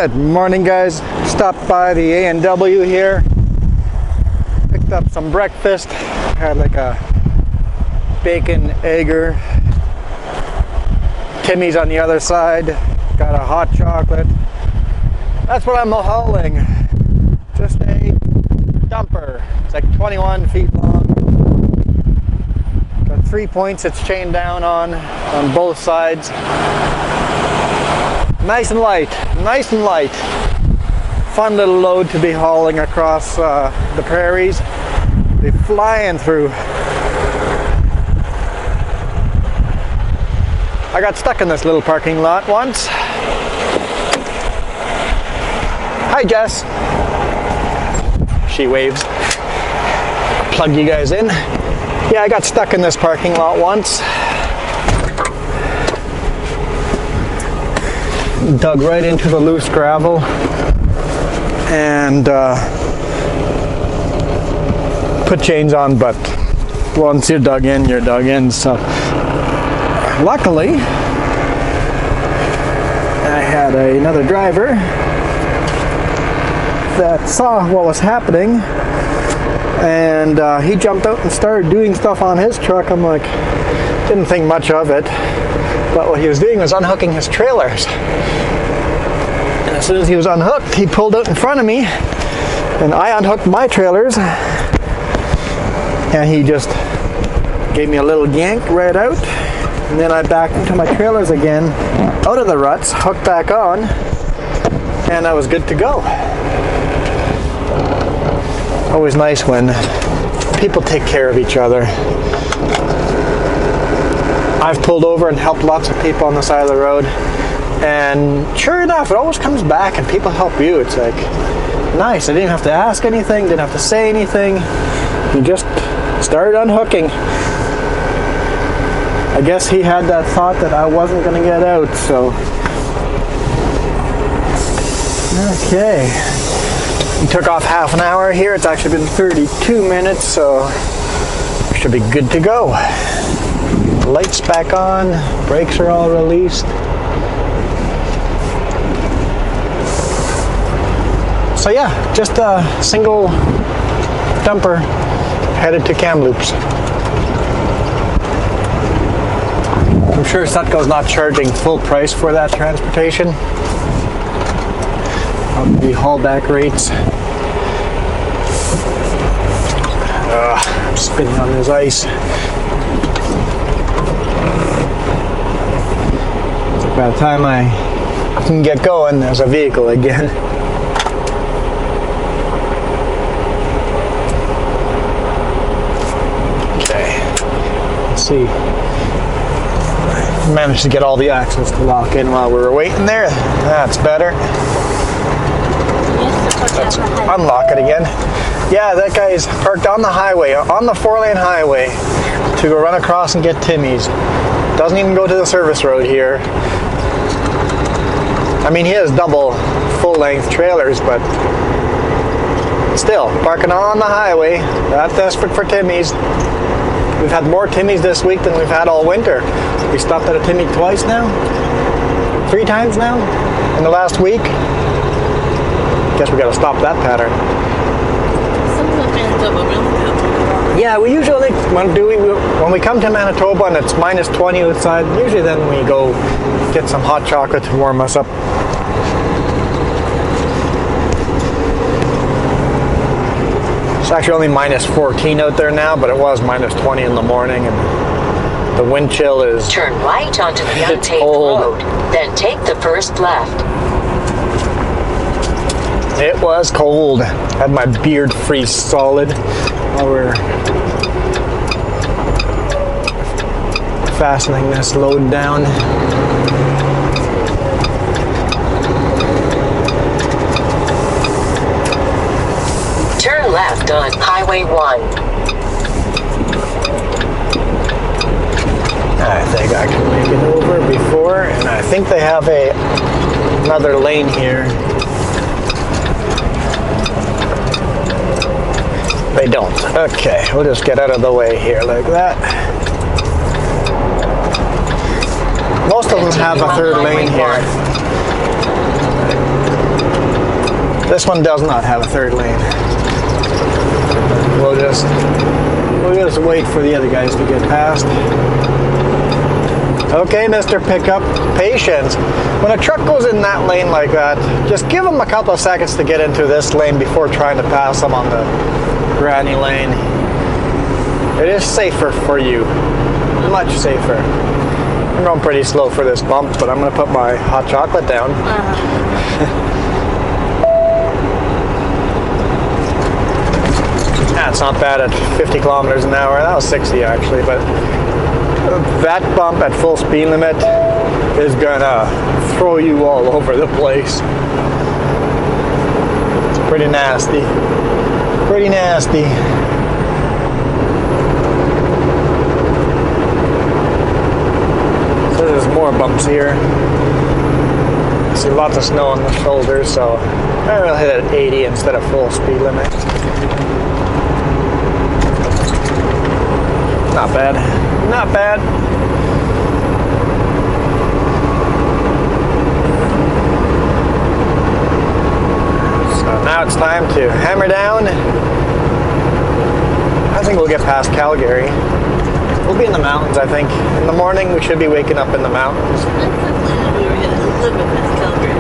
Good morning, guys. Stopped by the A&W here. Picked up some breakfast. Had like a bacon egger. Timmy's on the other side. Got a hot chocolate. That's what I'm hauling. Just a dumper. It's like 21 feet long. Got 3 points it's chained down on both sides. Nice and light, nice and light. Fun little load to be hauling across the prairies. Be flying through. I got stuck in this little parking lot once. Hi, Jess. She waves. Plug you guys in. Yeah, I got stuck in this parking lot once. Dug right into the loose gravel and put chains on, but once you're dug in, you're dug in. So luckily I had another driver that saw what was happening, and he jumped out and started doing stuff on his truck. I'm like, didn't think much of it, but what he was doing was unhooking his trailers. And as soon as he was unhooked, he pulled out in front of me, and I unhooked my trailers, and he just gave me a little yank right out, and then I backed into my trailers again, out of the ruts, hooked back on, and I was good to go. Always nice when people take care of each other. I've pulled over and helped lots of people on the side of the road, and sure enough, it always comes back and people help you. It's like, nice. I didn't have to ask anything, didn't have to say anything. You just started unhooking. I guess he had that thought that I wasn't going to get out, so. Okay. We took off half an hour here. It's actually been 32 minutes, so should be good to go. Lights back on, brakes are all released. So yeah, just a single dumper headed to Kamloops. I'm sure Sutco's not charging full price for that transportation. Probably haulback rates. I'm spinning on this ice. By the time I can get going, there's a vehicle again. Okay, let's see. Managed to get all the axles to lock in while we were waiting there. That's better. Let's unlock it again. Yeah, that guy's parked on the highway, on the 4-lane highway, to go run across and get Timmy's. Doesn't even go to the service road here. I mean, he has double full-length trailers, but still, parking on the highway, not desperate for Timmy's. We've had more Timmy's this week than we've had all winter. We stopped at a Timmy twice now, 3 times now in the last week. Guess we gotta stop that pattern. Yeah, we usually, when we come to Manitoba and it's minus 20 outside, usually then we go get some hot chocolate to warm us up. It's actually only minus 14 out there now, but it was minus 20 in the morning, and the wind chill is... Turn right onto the unpaved road, then take the first left. It was cold. Had my beard freeze solid while we're fastening this load down. Turn left on Highway 1. I think I can make it over before, and I think they have another lane here. They don't. Okay, we'll just get out of the way here like that. Most of them have a third lane here. This one does not have a third lane. We'll just wait for the other guys to get past. Okay, Mr. Pickup, patience. When a truck goes in that lane like that, just give them a couple of seconds to get into this lane before trying to pass them on the granny lane. It is safer for you, much safer. I'm going pretty slow for this bump, but I'm going to put my hot chocolate down. That's not bad at 50 kilometers an hour. That was 60 actually, but that bump at full speed limit is gonna throw you all over the place. It's pretty nasty. Pretty nasty. So there's more bumps here. I see lots of snow on the shoulders, so I will hit it at 80 instead of full speed limit. Not bad. Not bad. So now it's time to hammer down. I think we'll get past Calgary. We'll be in the mountains, I think. In the morning, we should be waking up in the mountains. We were going to live past Calgary.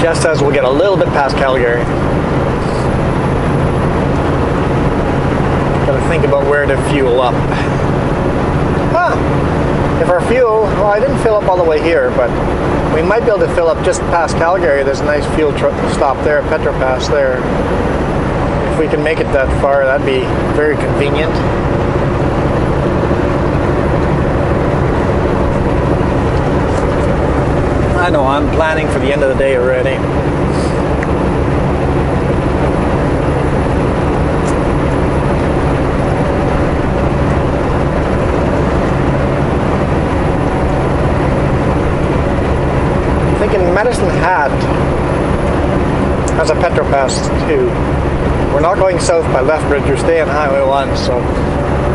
Just as we'll get a little bit past Calgary. Gotta think about where to fuel up. If our fuel, well, I didn't fill up all the way here, but we might be able to fill up just past Calgary. There's a nice fuel stop there, Petropass there. If we can make it that far, that'd be very convenient. I know, I'm planning for the end of the day already. Medicine Hat has a Petropass too. We're not going south by Lethbridge, we're staying Highway 1, so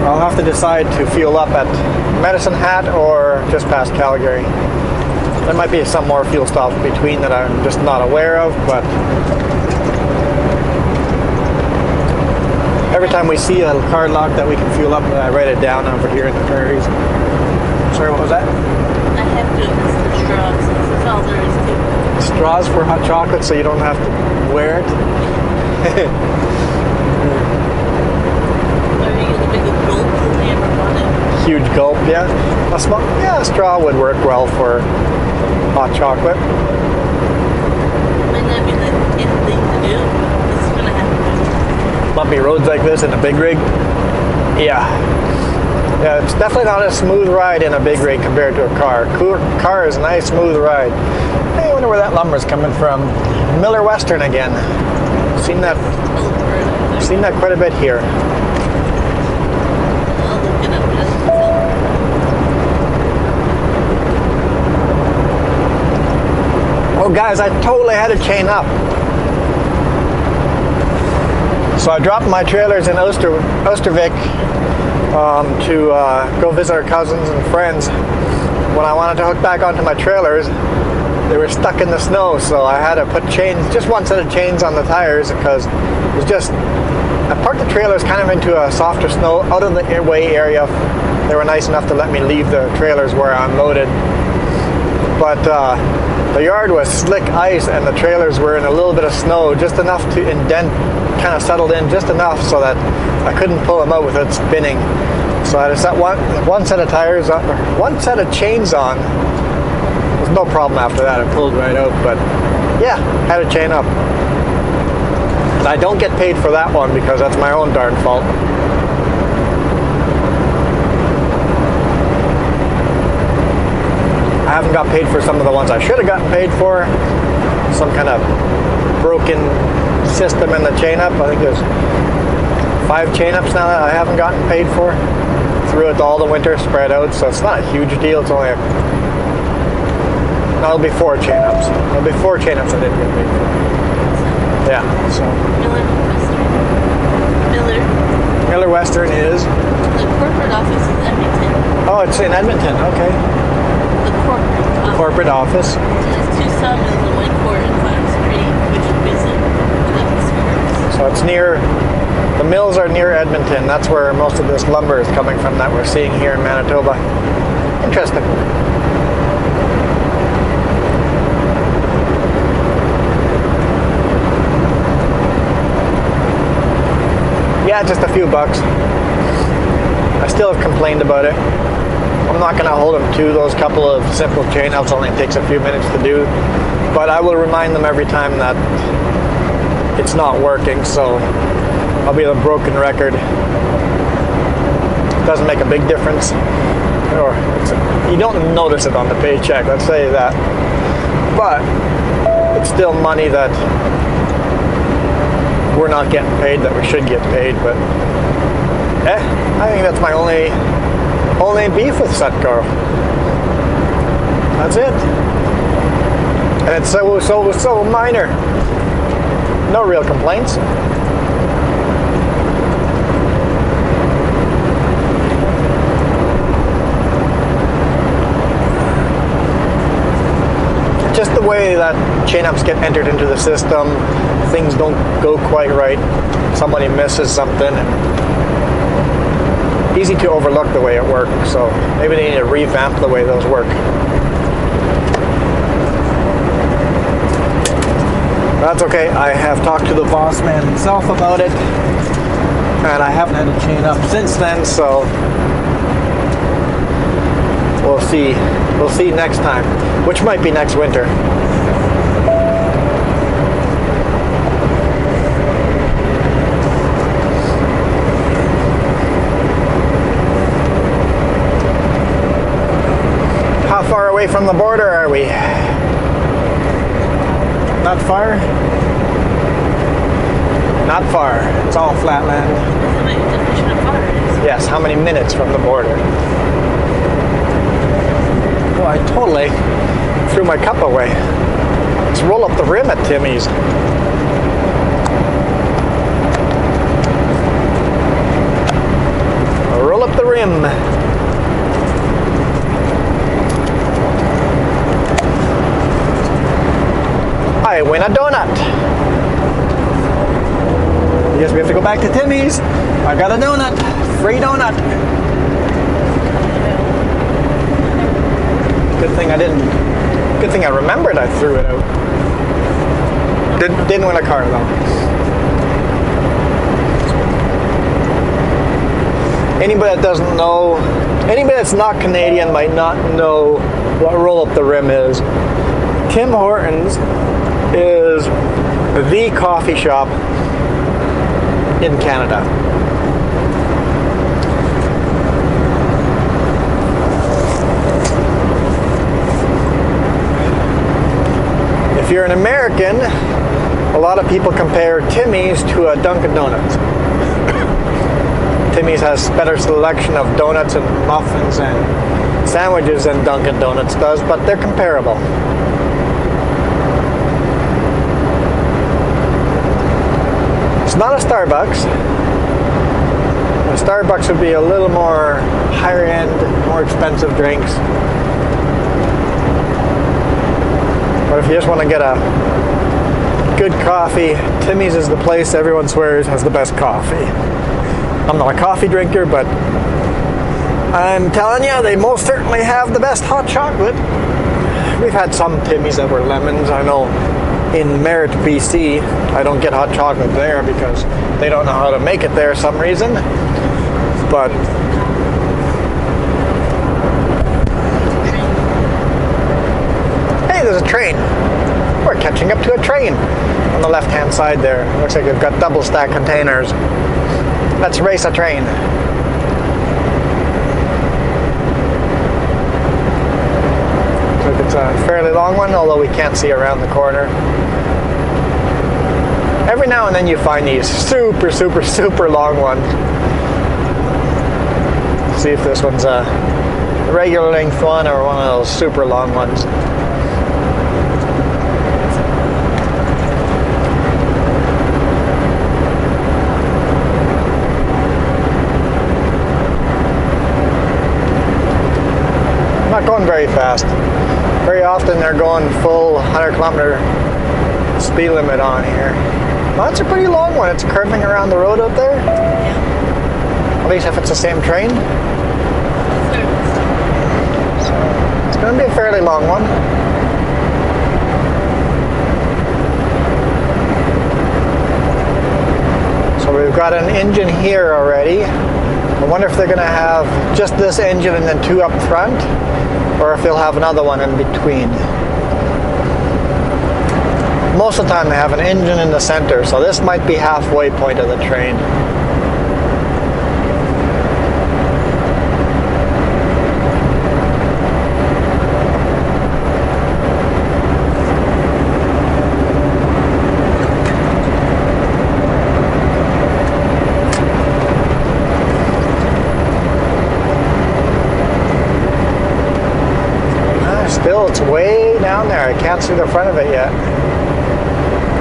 I'll have to decide to fuel up at Medicine Hat or just past Calgary. There might be some more fuel stops between that I'm just not aware of, but every time we see a card lock that we can fuel up, I write it down over here in the prairies. Sorry, what was that? I have to miss the straws. That's all there is to it. Straws for hot chocolate so you don't have to wear it. Or you get a big gulp and hammer on it. Huge gulp, yeah. A straw would work well for hot chocolate. Might not be the in thing to do. It's going to happen. Bumpy roads like this in a big rig. Yeah. Yeah, it's definitely not a smooth ride in a big rig compared to a car. Car is a nice, smooth ride. Hey, I wonder where that lumber's coming from. Miller Western again. Seen that quite a bit here. I'll look it up. Oh, guys, I totally had to chain up. So I dropped my trailers in Oostervik to go visit our cousins and friends. When I wanted to hook back onto my trailers, they were stuck in the snow, so I had to put just one set of chains on the tires because it was just, I parked the trailers kind of into a softer snow out of the way area. They were nice enough to let me leave the trailers where I unloaded. But the yard was slick ice and the trailers were in a little bit of snow, just enough to indent, kind of settled in just enough so that I couldn't pull them out without spinning. So I just set one set of tires on, one set of chains on. There's no problem after that. I pulled right out, but yeah, had to chain up. And I don't get paid for that one because that's my own darn fault. I haven't got paid for some of the ones I should have gotten paid for. Some kind of broken system in the chain up. I think there's 5 chain ups now that I haven't gotten paid for throughout all the winter spread out, so it's not a huge deal. It's only it'll be 4 chain ups. It'll be 4 chain ups I didn't get paid for. Yeah, so Miller Western is the corporate office is Edmonton. Oh, it's in Edmonton. Okay. The corporate corporate office. There's two sawmills in one quarter in Cloud Street, which isn't that So it's near, the mills are near Edmonton. That's where most of this lumber is coming from that we're seeing here in Manitoba. Interesting. Yeah, just a few bucks. I still have complained about it. I'm not going to hold them to those couple of simple chain outs. Only takes a few minutes to do. But I will remind them every time that it's not working. So I'll be a broken record. It doesn't make a big difference. Or you don't notice it on the paycheck, let's say that. But it's still money that we're not getting paid that we should get paid. But I think that's my only beef with Sutco. That's it. And it's so minor. No real complaints. Just the way that chain ups get entered into the system, things don't go quite right. Somebody misses something. Easy to overlook the way it works, so maybe they need to revamp the way those work. That's okay. I have talked to the boss man himself about it, and I haven't had a chain up since then, so we'll see. We'll see next time, which might be next winter. How far away from the border are we? Not far? Not far. It's all flat land. definition of far is. Yes, how many minutes from the border? Oh, I totally threw my cup away. Let's roll up the rim at Timmy's. Roll up the rim. I win a donut. I guess we have to go back to Timmy's. I got a donut. Free donut. Good thing I didn't. Good thing I remembered I threw it out. Didn't win a car though. Anybody that doesn't know, anybody that's not Canadian might not know what roll up the rim is. Tim Hortons is the coffee shop in Canada. If you're an American, a lot of people compare Timmy's to a Dunkin' Donuts. Timmy's has better selection of donuts and muffins and sandwiches than Dunkin' Donuts does, but they're comparable. It's not a Starbucks. A Starbucks would be a little more higher end, more expensive drinks. But if you just want to get a good coffee, Timmy's is the place everyone swears has the best coffee. I'm not a coffee drinker, but I'm telling you, they most certainly have the best hot chocolate. We've had some Timmy's that were lemons. I know in Merritt, BC, I don't get hot chocolate there because they don't know how to make it there for some reason. But hey, there's a train. We're catching up to a train on the left-hand side there. Looks like they've got double stack containers. Let's race a train. Looks like it's a fairly long one, although we can't see around the corner. Every now and then you find these super, super, super long ones. Let's see if this one's a regular length one or one of those super long ones. Not going very fast. Very often they're going full 100-kilometer speed limit on here. Well, that's a pretty long one. It's curving around the road out there. Yeah. At least if it's the same train. It's going to be a fairly long one. So we've got an engine here already. I wonder if they're going to have just this engine and then two up front, or if they'll have another one in between. Most of the time they have an engine in the center, so this might be halfway point of the train. Still, it's way down there. I can't see the front of it yet.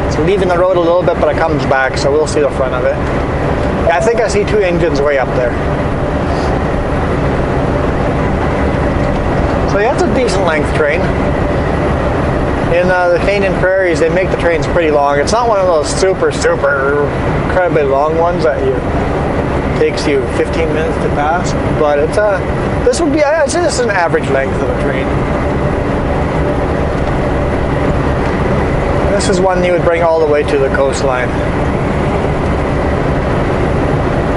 It's leaving the road a little bit, but it comes back, so we'll see the front of it. Yeah, I think I see two engines way up there. So yeah, it's a decent length train. In the Canadian prairies, they make the trains pretty long. It's not one of those super incredibly long ones that takes you 15 minutes to pass, but it's this would be, I'd say this is an average length of a train. This is one you would bring all the way to the coastline.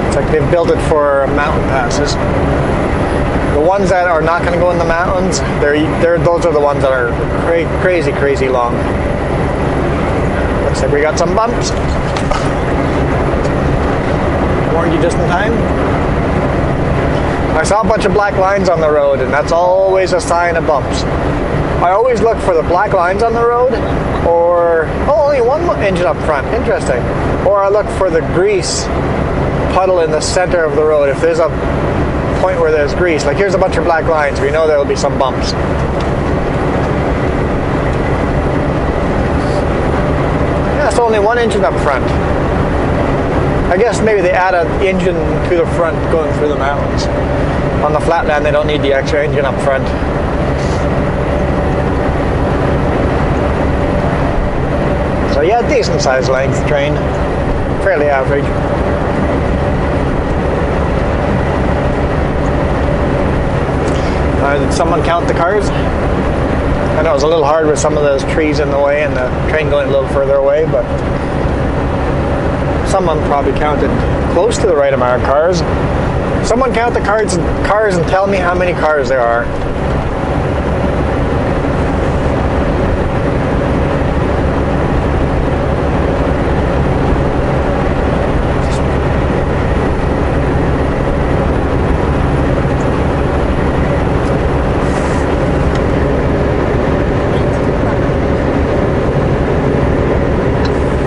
It's like they've built it for mountain passes. The ones that are not going to go in the mountains, those are the ones that are crazy long. Looks like we got some bumps. Warned you just in time. I saw a bunch of black lines on the road, and that's always a sign of bumps. I always look for the black lines on the road, or only one engine up front. Interesting. Or I look for the grease puddle in the center of the road. If there's a point where there's grease, like here's a bunch of black lines, we know there will be some bumps. Yeah, it's only one engine up front. I guess maybe they add an engine to the front going through the mountains. On the flatland, they don't need the extra engine up front. So yeah, decent sized length train, fairly average. Did someone count the cars? I know it was a little hard with some of those trees in the way and the train going a little further away, but someone probably counted close to the right amount of cars. Someone count the cars and tell me how many cars there are.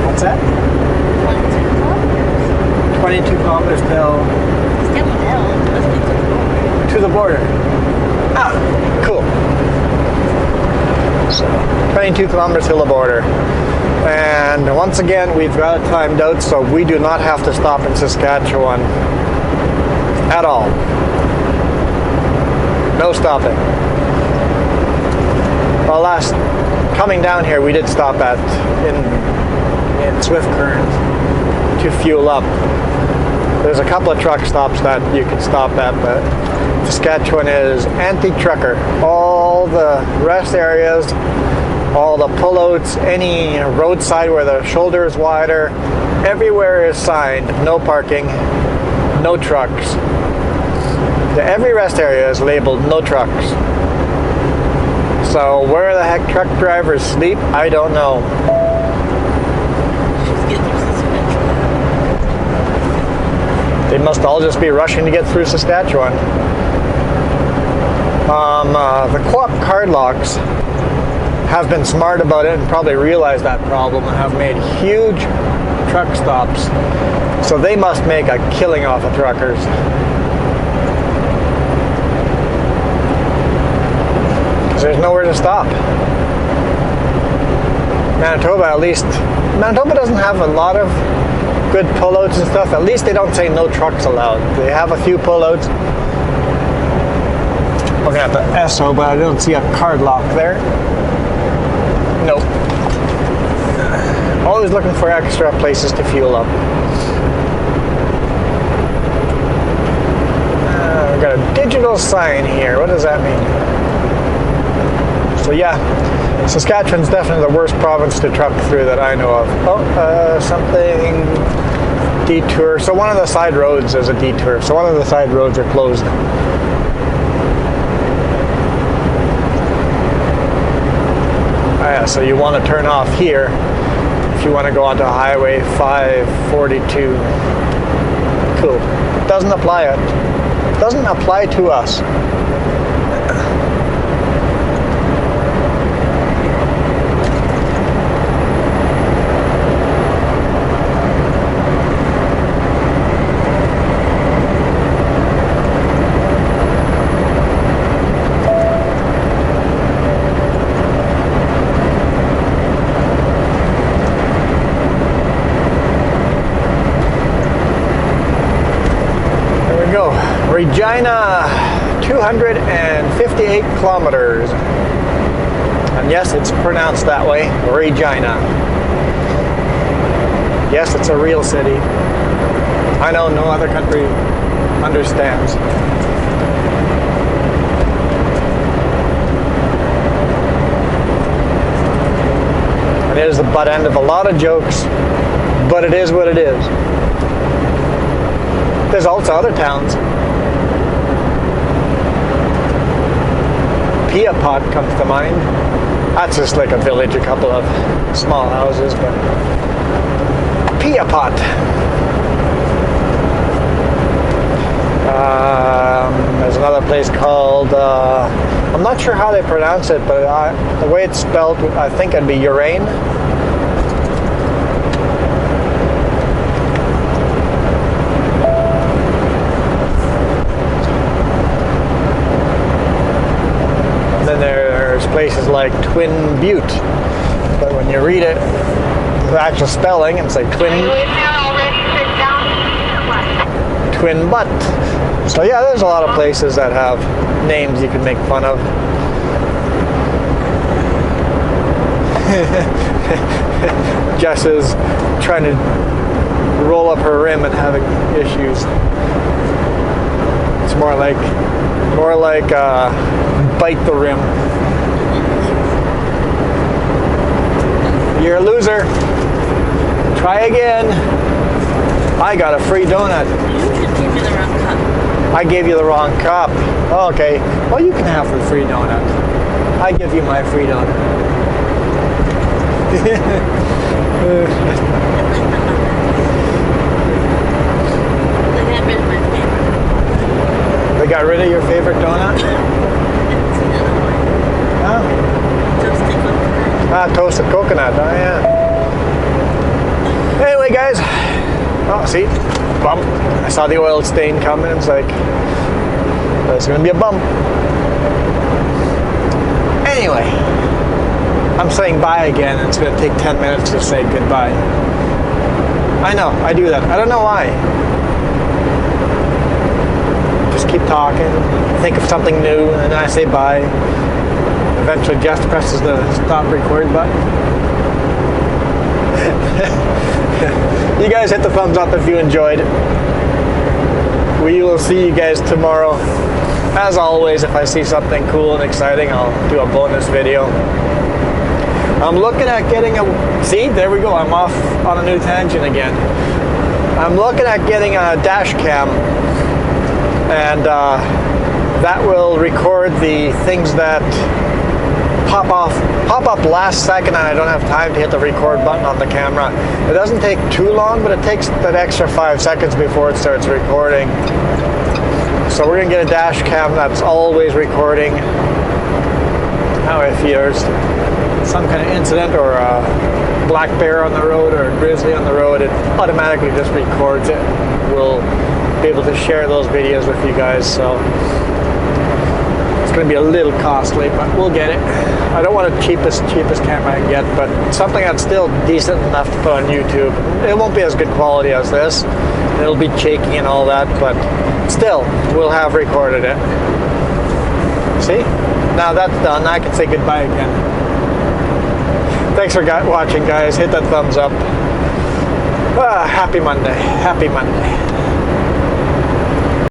What's that? 22 kilometers till to the border. Ah, cool. So 22 kilometers to the border. And once again, we've got it timed out, so we do not have to stop in Saskatchewan at all. No stopping. Well, coming down here, we did stop in Swift Current to fuel up. There's a couple of truck stops that you can stop at, but Saskatchewan is anti-trucker. All the rest areas, all the pullouts, any roadside where the shoulder is wider, everywhere is signed, no parking, no trucks. Every rest area is labeled no trucks. So where the heck truck drivers sleep, I don't know. They must all just be rushing to get through Saskatchewan. The co-op card locks have been smart about it and probably realized that problem and have made huge truck stops. So they must make a killing off of truckers. Because there's nowhere to stop. Manitoba doesn't have a lot of good pullouts and stuff. At least they don't say no trucks allowed. They have a few pullouts. Looking at the Esso, but I don't see a card lock there. Nope. Always looking for extra places to fuel up. We've got a digital sign here. What does that mean? So yeah, Saskatchewan's definitely the worst province to truck through that I know of. Oh, something detour. So one of the side roads is a detour. So one of the side roads are closed. Yeah, so you want to turn off here if you want to go onto Highway 542. Cool. Doesn't apply to us. Regina, 258 kilometers. And yes, it's pronounced that way, Regina. Yes, it's a real city. I know no other country understands. It is the butt end of a lot of jokes, but it is what it is. There's also other towns. Piapot comes to mind. That's just like a village, a couple of small houses, but Piapot. There's another place called, I'm not sure how they pronounce it, but the way it's spelled, I think it'd be Urane. Places like Twin Butte, but when you read it, the actual spelling, it's like Twin Butt. So yeah, there's a lot of places that have names you can make fun of. Jess is trying to roll up her rim and having issues. It's more like bite the rim. You're a loser. Try again. I got a free donut. You just gave me the wrong cup. I gave you the wrong cup. Okay. Well, you can have the free donut. I give you my free donut. They got rid of your favorite donut? Oh. Toasted coconut. Oh, yeah. Anyway, guys. Oh, see? Bump. I saw the oil stain coming. It's like, there's going to be a bump. Anyway. I'm saying bye again. And it's going to take 10 minutes to say goodbye. I know. I do that. I don't know why. Just keep talking. Think of something new. And then I say bye. Eventually Jess presses the stop record button. You guys hit the thumbs up if you enjoyed. We will see you guys tomorrow. As always, if I see something cool and exciting, I'll do a bonus video. I'm looking at getting a... See, there we go. I'm off on a new tangent again. I'm looking at getting a dash cam. And that will record the things that pop up last second and I don't have time to hit the record button on the camera. It doesn't take too long, but it takes that extra 5 seconds before it starts recording. So we're gonna get a dash cam that's always recording. Now if there's some kind of incident or a black bear on the road or a grizzly on the road, it automatically just records it. We'll be able to share those videos with you guys. So it's going to be a little costly, but we'll get it. I don't want the cheapest camera I can get, but something that's still decent enough to put on YouTube. It won't be as good quality as this. It'll be shaky and all that, but still, we'll have recorded it. See? Now that's done. I can say goodbye again. Thanks for watching, guys. Hit that thumbs up. Happy Monday. Happy Monday.